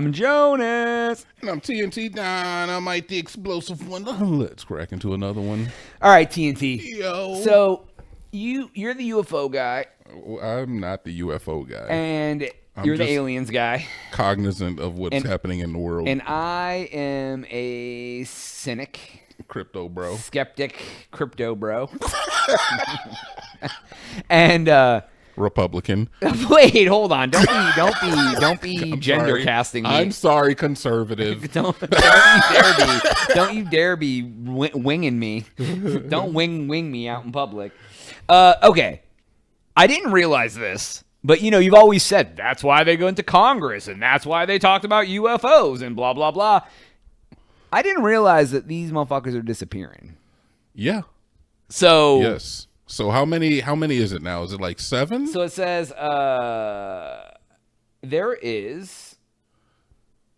I'm Jonas. And I'm TNT Dynamite, the explosive one. Let's crack into another one. All right, TNT. Yo. So you're the UFO guy, I'm not the UFO guy. and I'm you're the just aliens guy, cognizant of what's happening in the world. and I am a cynic, Crypto bro. skeptic, crypto bro, and Republican. wait, hold on, don't be gender casting me. I'm sorry, conservative. Don't you dare be winging me. Don't wing me out in public. Okay. I didn't realize this, but you've always said that's why they go into Congress and that's why they talked about UFOs and blah blah blah. I didn't realize that these motherfuckers are disappearing. Yeah. So yes. So how many is it now? Is it like 7? So it says there is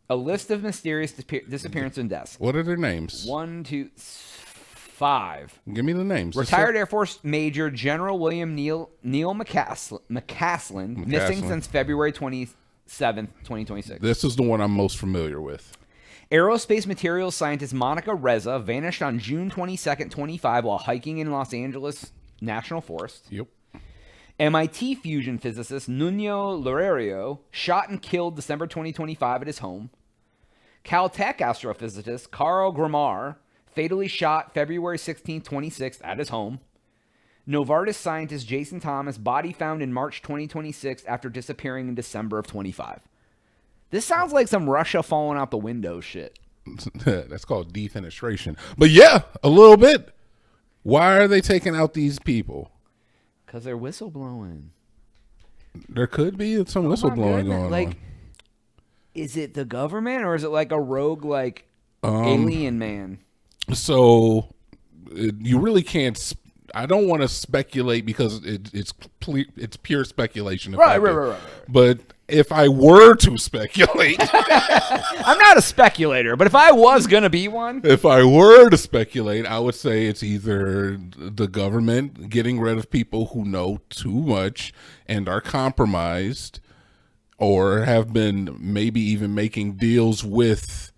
a list of mysterious disappearances and deaths. What are their names? 1, 2, 5. Give me the names. Retired Air Force Major General William Neil McCaslin, missing since February 27th, 2026. This is the one I'm most familiar with. Aerospace materials scientist Monica Reza vanished on June 22nd, 25 while hiking in Los Angeles National Forest. Yep. MIT fusion physicist Nuno Loureiro shot and killed December 2025 at his home. Caltech astrophysicist Carl Gramar fatally shot February 16, 26 at his home. Novartis scientist Jason Thomas body found in March 2026 after disappearing in December of 25. This sounds like some Russia falling out the window shit. That's called defenestration. But yeah, a little bit. Why are they taking out these people? Because they're whistleblowing. There could be some whistleblowing going on. Is it the government or is it like a rogue alien man? So you really can't. I don't want to speculate because it's pure speculation. Right. But if I were to speculate, I'm not a speculator, but if I was gonna be one, if I were to speculate, I would say it's either the government getting rid of people who know too much and are compromised, or have been maybe even making deals with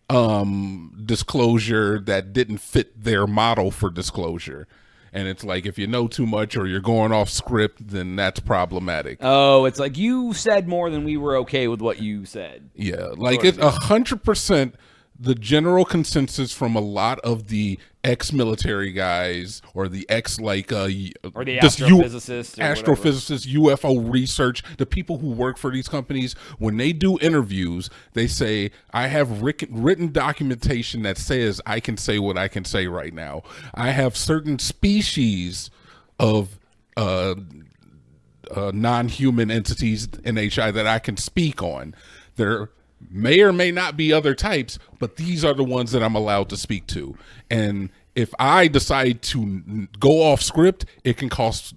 disclosure that didn't fit their model for disclosure. And it's like, if you know too much or you're going off script, then that's problematic. Oh, it's like you said more than we were okay with what you said. Yeah, like it's 100% the general consensus from a lot of the ex-military guys or the or the astrophysicists, UFO research, the people who work for these companies, when they do interviews, they say, I have written documentation that says I can say what I can say right now. I have certain species of non-human entities in HI that I can speak on. There may or may not be other types, but these are the ones that I'm allowed to speak to. And if I decide to go off script, it can cause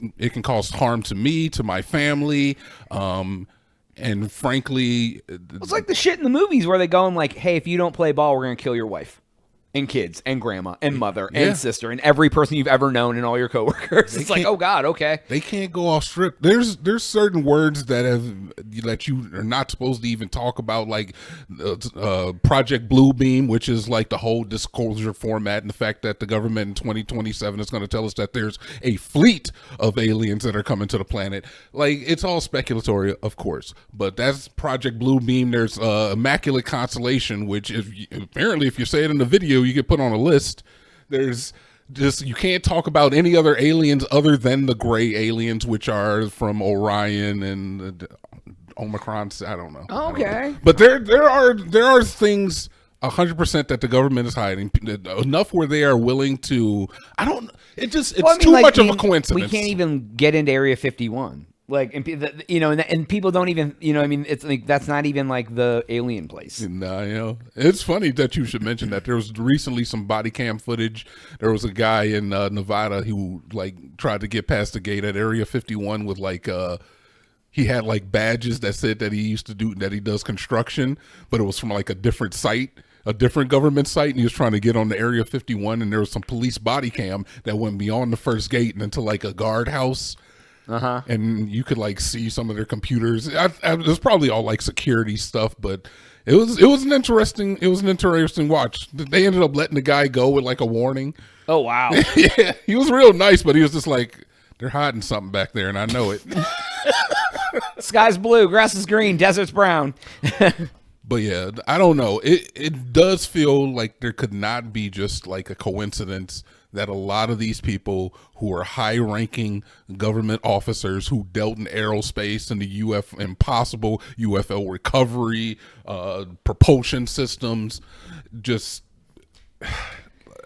harm to me, to my family, and frankly, it's like the shit in the movies where they go and like, hey, if you don't play ball, we're gonna kill your wife and kids and grandma and mother and sister and every person you've ever known and all your coworkers. It's like, oh God, okay. They can't go off script. There's certain words that you are not supposed to even talk about, like Project Bluebeam, which is like the whole disclosure format, and the fact that the government in 2027 is going to tell us that there's a fleet of aliens that are coming to the planet. Like, it's all speculatory, of course, but that's Project Bluebeam. There's Immaculate Constellation, which apparently if you say it in the video, you get put on a list. There's just, you can't talk about any other aliens other than the gray aliens, which are from Orion and Omicron. I don't know. Okay. But there are things 100% that the government is hiding, enough where they are willing to. It's too much of a coincidence. We can't even get into Area 51. Like, and people don't even, it's like, that's not even like the alien place. No, it's funny that you should mention that. There was recently some body cam footage. There was a guy in Nevada who like tried to get past the gate at Area 51 with like, he had like badges that said that he does construction, but it was from like a different site. A different government site, and he was trying to get on the Area 51, and there was some police body cam that went beyond the first gate and into like a guardhouse. And you could like see some of their computers. It was probably all like security stuff, but It was an interesting watch. They ended up letting the guy go with like a warning. Oh wow. Yeah, he was real nice, but he was just like, they're hiding something back there, and I know it. Sky's blue, grass is green, desert's brown. But yeah, I don't know. It does feel like there could not be just like a coincidence that a lot of these people who are high-ranking government officers who dealt in aerospace and the impossible UFO recovery, propulsion systems, just,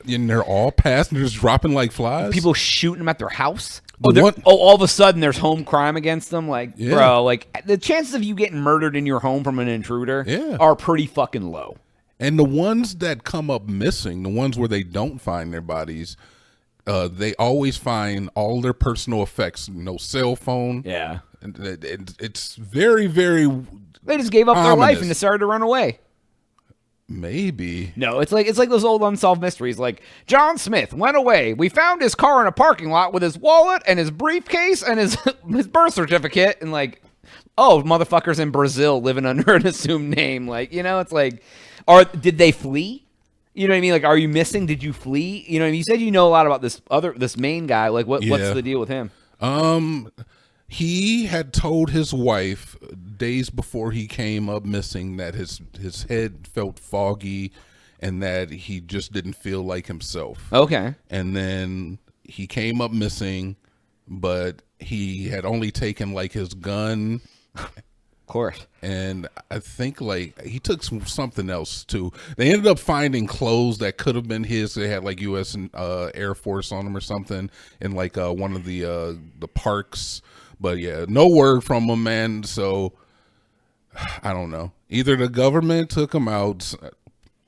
and they're all passengers dropping like flies. People shooting them at their house. The All of a sudden there's home crime against them. Like, Yeah. bro, like the chances of you getting murdered in your home from an intruder Yeah. are pretty fucking low. And the ones that come up missing, the ones where they don't find their bodies, they always find all their personal effects. No cell phone. Yeah. And it's very, very They just gave up their life ominous. and decided to run away. Maybe. No, it's like those old unsolved mysteries. Like John Smith went away. We found his car in a parking lot with his wallet and his briefcase and his his birth certificate. And like, oh, motherfuckers in Brazil living under an assumed name. Like, you know, it's like, did they flee? You know what I mean? Like, are you missing? Did you flee? You know what I mean? You said you know a lot about this main guy. Like, what's Yeah. the deal with him? He had told his wife days before he came up missing that his head felt foggy and that he just didn't feel like himself. Okay. And then he came up missing, but he had only taken like his gun, Of course. and I think like he took something else too. They ended up finding clothes that could have been his. They had like U.S. and Air Force on them or something in like one of the parks. But yeah, no word from him, man. So I don't know. Either the government took him out.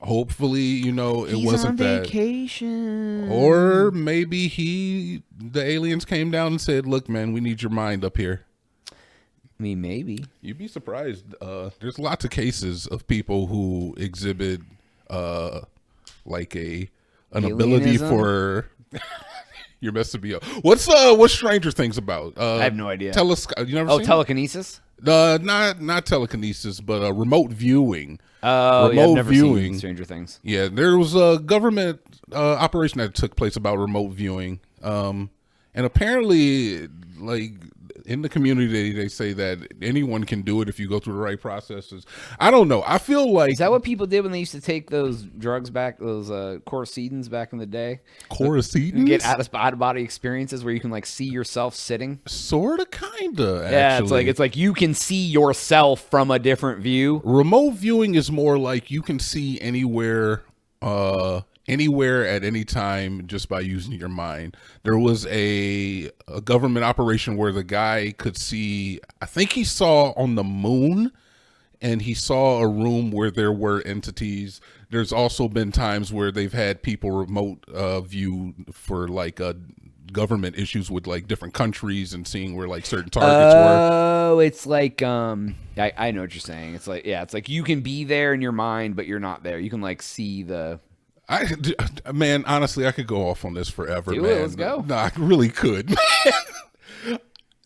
Hopefully, you know, it wasn't on that. vacation. Or maybe the aliens came down and said, "Look, man, we need your mind up here." I mean, maybe. You'd be surprised. There's lots of cases of people who exhibit like an ability Alienism? for. You're messing me up. What's Stranger Things about? I have no idea. You never Oh, seen it? telekinesis? Not telekinesis, but remote viewing. Oh, yeah, I've Remote never viewing. seen Stranger Things. Yeah, there was a government operation that took place about remote viewing, and apparently, like in the community, they say that anyone can do it if you go through the right processes. I don't know. I feel like Is that what people did when they used to take those drugs back, those Coracedins back in the day? Coracedins? You get out of body experiences where you can like see yourself sitting. Sort of, kinda. Yeah, Actually. it's like you can see yourself from a different view. Remote viewing is more like you can see anywhere at any time just by using your mind. There was a government operation where the guy could see, I think he saw on the moon, and he saw a room where there were entities. There's also been times where they've had people remote view for like government issues with like different countries and seeing where like certain targets were. Oh, it's like I know what you're saying. It's like, yeah, it's like you can be there in your mind, but you're not there. You can like see the. Man, honestly, I could go off on this forever, Do man. it, let's go. No, I really could.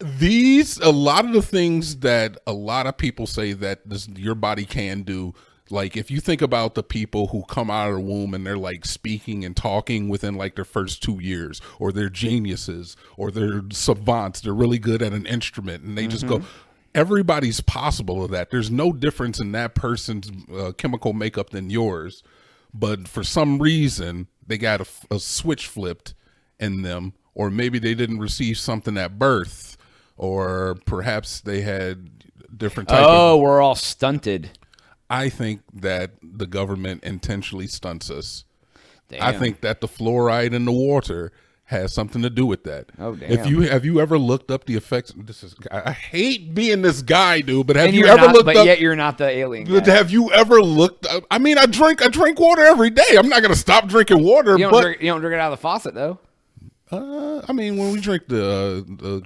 A lot of the things that a lot of people say that your body can do, like if you think about the people who come out of the womb and they're like speaking and talking within like their first 2 years, or they're geniuses, or they're savants, they're really good at an instrument, and they just go. Everybody's possible of that. There's no difference in that person's chemical makeup than yours. But for some reason, they got a switch flipped in them, or maybe they didn't receive something at birth, or perhaps they had different type of... we're all stunted. I think that the government intentionally stunts us. Damn. I think that the fluoride in the water has something to do with that. Oh, damn. Have you ever looked up the effects? I hate being this guy, dude. But have And you you're ever not, looked but up? yet you're not the alien But guy. have you ever looked up? I mean, I drink water every day. I'm not gonna stop drinking water. You don't drink it out of the faucet though. I mean, when we drink the The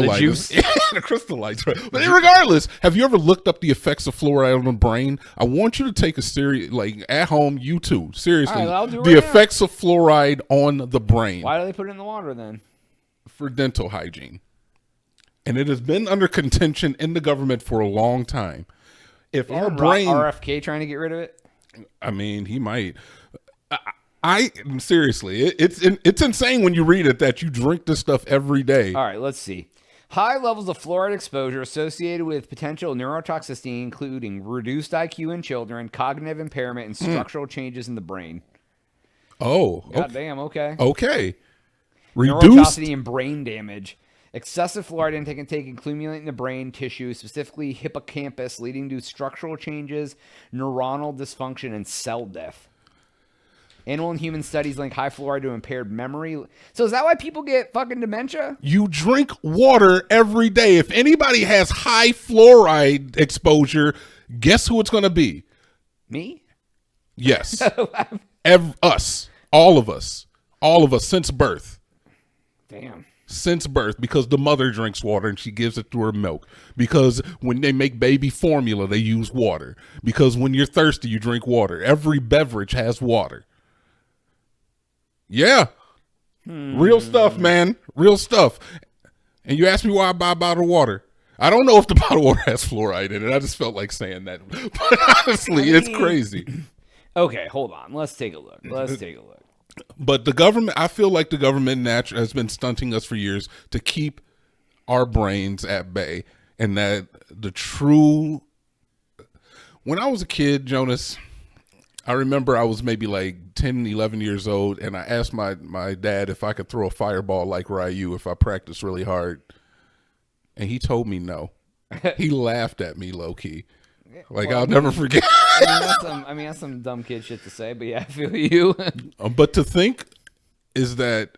light, juice. the crystal lights. Right? But regardless, have you ever looked up the effects of fluoride on the brain? I want you to take a serious, like at home, you too, seriously, All right, I'll do it the right now. effects of fluoride on the brain Why do they put it in the water then? for dental hygiene. And it has been under contention in the government for a long time. if our Isn't brain, RFK trying to get rid of it? I mean, he might. I seriously, it's insane when you read it that you drink this stuff every day. All right, let's see. High levels of fluoride exposure associated with potential neurotoxicity, including reduced IQ in children, cognitive impairment, and structural changes in the brain. Oh, God damn, okay. Okay. Reduced. Neurotoxicity and brain damage. Excessive fluoride intake can accumulate the brain tissue, specifically hippocampus, leading to structural changes, neuronal dysfunction, and cell death. Animal and human studies link high fluoride to impaired memory. So is that why people get fucking dementia? You drink water every day. If anybody has high fluoride exposure, guess who it's going to be? Me? Yes. Us. All of us since birth. Damn. Since birth, because the mother drinks water and she gives it through her milk. Because when they make baby formula, they use water. Because when you're thirsty, you drink water. Every beverage has water. Yeah. Real stuff, man. Real stuff. And you asked me why I buy bottled water. I don't know if the bottled water has fluoride in it. I just felt like saying that. But honestly, it's crazy. Okay, hold on. Let's take a look. But the government, I feel like the government has been stunting us for years to keep our brains at bay. And that the true... When I was a kid, Jonas... I remember I was maybe like 10, 11 years old, and I asked my dad if I could throw a fireball like Ryu if I practiced really hard. And he told me no. He laughed at me low-key. Like, well, I'll never forget. That's some dumb kid shit to say, but yeah, I feel you. But to think is that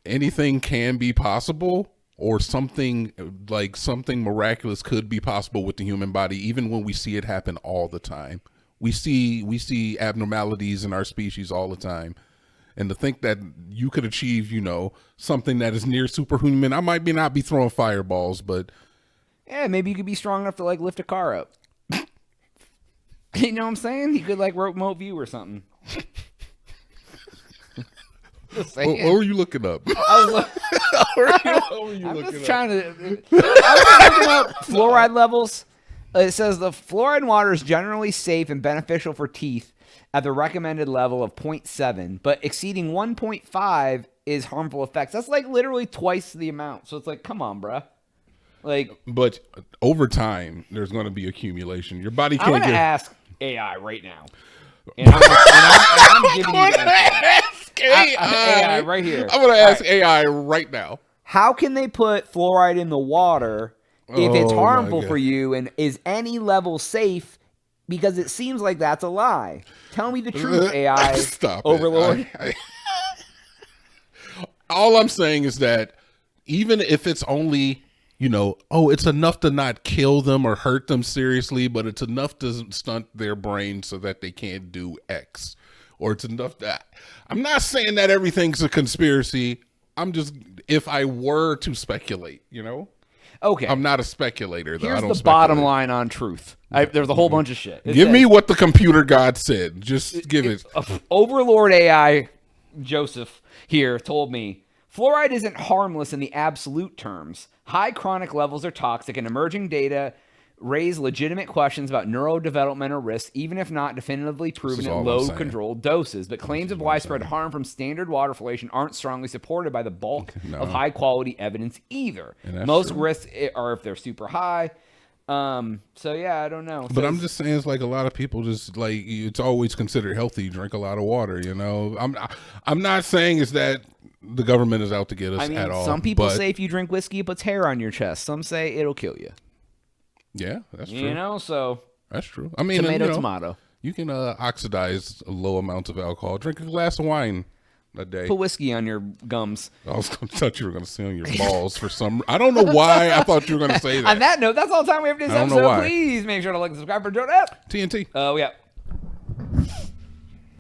anything can be possible, or something miraculous could be possible with the human body, even when we see it happen all the time. We see abnormalities in our species all the time. And to think that you could achieve, something that is near superhuman, I might not be throwing fireballs, but... Yeah, maybe you could be strong enough to, lift a car up. You know what I'm saying? You could, remote view or something. What were you looking up? I was looking up fluoride levels. It says the fluoride in water is generally safe and beneficial for teeth at the recommended level of 0.7, but exceeding 1.5 is harmful effects. That's literally twice the amount. So it's come on, bruh. But over time, there's going to be accumulation. Your body can't I'm going to ask AI right now. And I'm giving you AI right here. I'm going to ask AI right now. How can they put fluoride in the water if it's harmful for you, and is any level safe? Because it seems like that's a lie. Tell me the truth, AI Stop overlord. All I'm saying is that even if it's only... it's enough to not kill them or hurt them seriously, but it's enough to stunt their brain so that they can't do X. Or it's enough that... I'm not saying that everything's a conspiracy. I'm just... If I were to speculate, Okay. I'm not a speculator, though. Here's the bottom line on truth. There's a whole bunch of shit. Give me what the computer god said. Just give it. Overlord AI Joseph here told me, fluoride isn't harmless in the absolute terms. High chronic levels are toxic, and emerging data raise legitimate questions about neurodevelopmental risks, even if not definitively proven at low controlled doses. But claims of widespread harm from standard water fluoridation aren't strongly supported by the bulk of high quality evidence either. Most risks are if they're super high. So yeah, I don't know. But I'm just saying, it's a lot of people just it's always considered healthy. Drink a lot of water, I'm not saying is that the government is out to get us at all. Some people say if you drink whiskey, it puts hair on your chest. Some say it'll kill you. Yeah, that's true. So that's true. I mean, tomato. You can oxidize low amounts of alcohol. Drink a glass of wine a day. Put whiskey on your gums. I thought you were going to say on your balls for some... I don't know why I thought you were going to say that. On that note, that's all the time we have for this episode. Please make sure to like and subscribe for Joe App. TNT. Yeah.